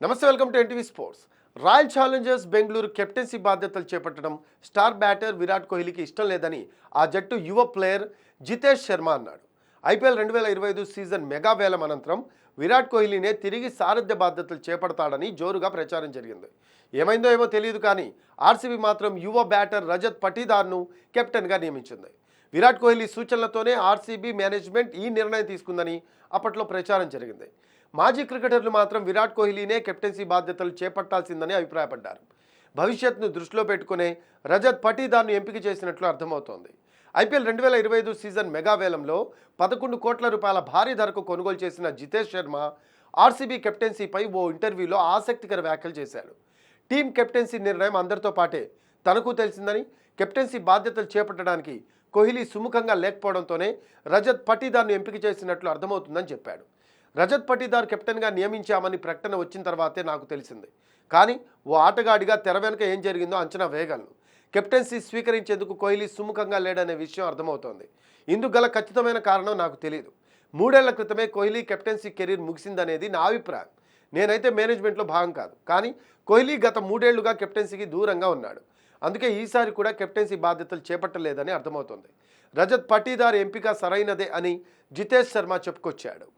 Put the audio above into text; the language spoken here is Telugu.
నమస్తే, welcome to NTV sports. Royal Challengers Bengaluru captaincy బాధ్యతలు చేపట్టడం స్టార్ బ్యాటర్ విరాట్ కోహ్లీకి ఇష్టం లేదని ఆ జట్టు యువ ప్లేయర్ జితేష్ శర్మ అన్నాడు. ఐపీఎల్ 2025 సీజన్ మెగా వేలం అనంతరం విరాట్ కోహ్లీనే తిరిగి సారథ్య బాధ్యతలు చేపడతాడని జోరుగా ప్రచారం జరిగింది. ఏమైందో ఏమో తెలియదు కానీ ఆర్సీబీ మాత్రం యువ బ్యాటర్ రజత్ పటీదార్ను కెప్టెన్గా నియమించింది. విరాట్ కోహ్లీ సూచనలతోనే ఆర్సీబీ మేనేజ్మెంట్ ఈ నిర్ణయం తీసుకుందని అప్పట్లో ప్రచారం జరిగింది. మాజీ క్రికెటర్లు మాత్రం విరాట్ కోహ్లీనే కెప్టెన్సీ బాధ్యతలు చేపట్టాల్సిందని అభిప్రాయపడ్డారు. భవిష్యత్తును దృష్టిలో పెట్టుకునే రజత్ పటీదార్ను ఎంపిక చేసినట్లు అర్థమవుతోంది. ఐపీఎల్ 2025 సీజన్ మెగా వేలంలో 11 కోట్ల రూపాయల భారీ ధరకు కొనుగోలు చేసిన జితేష్ శర్మ ఆర్సీబీ కెప్టెన్సీపై ఓ ఇంటర్వ్యూలో ఆసక్తికర వ్యాఖ్యలు చేశాడు. టీం కెప్టెన్సీ నిర్ణయం అందరితో పాటే తనకు తెలిసిందని, కెప్టెన్సీ బాధ్యతలు చేపట్టడానికి కోహ్లీ సుముఖంగా లేకపోవడంతోనే రజత్ పటీదార్ను ఎంపిక చేసినట్లు అర్థమవుతుందని చెప్పాడు. రజత్ పటీదార్ కెప్టెన్గా నియమించామని ప్రకటన వచ్చిన తర్వాతే నాకు తెలిసింది. కానీ ఓ ఆటగాడిగా తెర వెనుక ఏం జరిగిందో అంచనా వేయగలను. కెప్టెన్సీ స్వీకరించేందుకు కోహ్లీ సుముఖంగా లేడనే విషయం అర్థమవుతోంది. ఇందుకు గల ఖచ్చితమైన కారణం నాకు తెలియదు. 3 ఏళ్ల క్రితమే కోహ్లీ కెప్టెన్సీ కెరీర్ ముగిసిందనేది నా అభిప్రాయం. నేనైతే మేనేజ్మెంట్లో భాగం కాదు. కానీ కోహ్లీ గత 3 ఏళ్లుగా కెప్టెన్సీకి దూరంగా ఉన్నాడు. అందుకే ఈసారి కూడా కెప్టెన్సీ బాధ్యతలు చేపట్టలేదని అర్థమవుతోంది. రజత్ పటీదార్ ఎంపిక సరైనదే అని జితేష్ శర్మ చెప్పుకొచ్చాడు.